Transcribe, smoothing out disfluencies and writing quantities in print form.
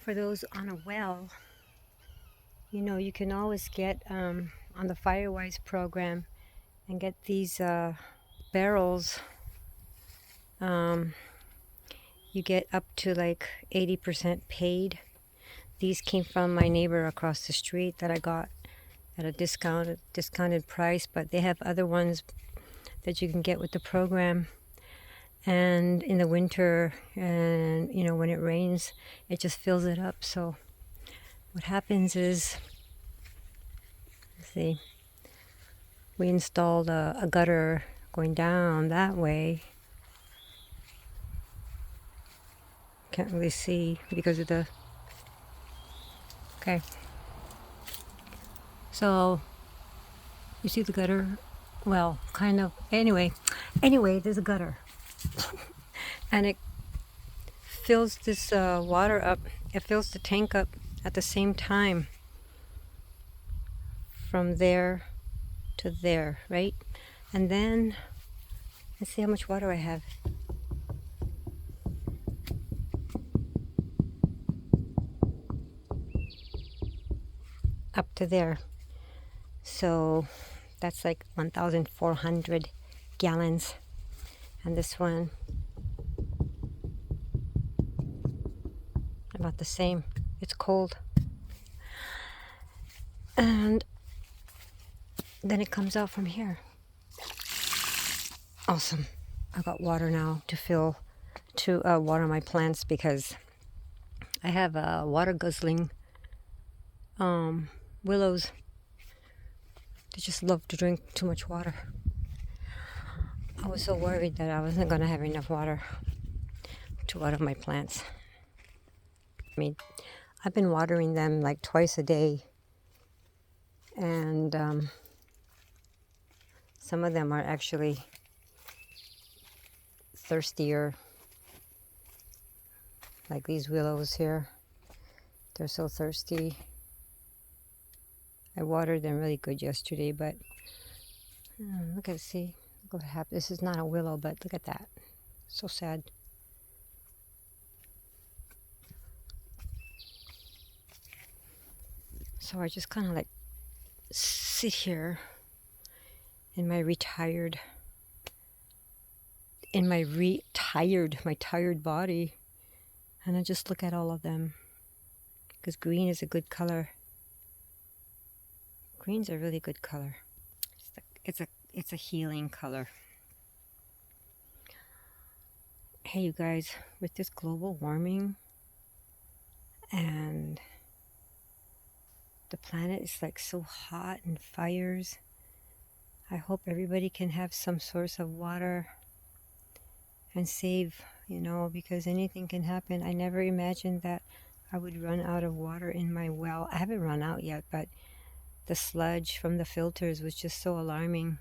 for those on a well, you know, you can always get on the Firewise program and get these barrels. You get up to like 80% paid. These came from my neighbor across the street that I got at a discounted price, but they have other ones that you can get with the program. And in the winter, and you know, when it rains, it just fills it up. So what happens is, let's see, we installed a gutter going down that way. Can't really see because of the, okay. So you see the gutter? Well, kind of. Anyway, there's a gutter. And it fills this water up. It fills the tank up at the same time from there to there, right? And then let's see how much water I have. Up to there. So that's like 1,400 gallons. And this one, about the same. It's cold. And then it comes out from here. Awesome. I got water now to water my plants because I have water guzzling willows. They just love to drink too much water. I was so worried that I wasn't going to have enough water to water my plants. I mean, I've been watering them like twice a day. And some of them are actually thirstier. Like these willows here. They're so thirsty. I watered them really good yesterday, but look at, see, look what happened. This is not a willow, but look at that. So sad. So I just kind of like sit here in my tired body, and I just look at all of them because green is a good color. Green's a really good color. It's a healing color. Hey, you guys, with this global warming and the planet is like so hot and fires, I hope everybody can have some source of water and save, you know, because anything can happen. I never imagined that I would run out of water in my well. I haven't run out yet, but the sludge from the filters was just so alarming.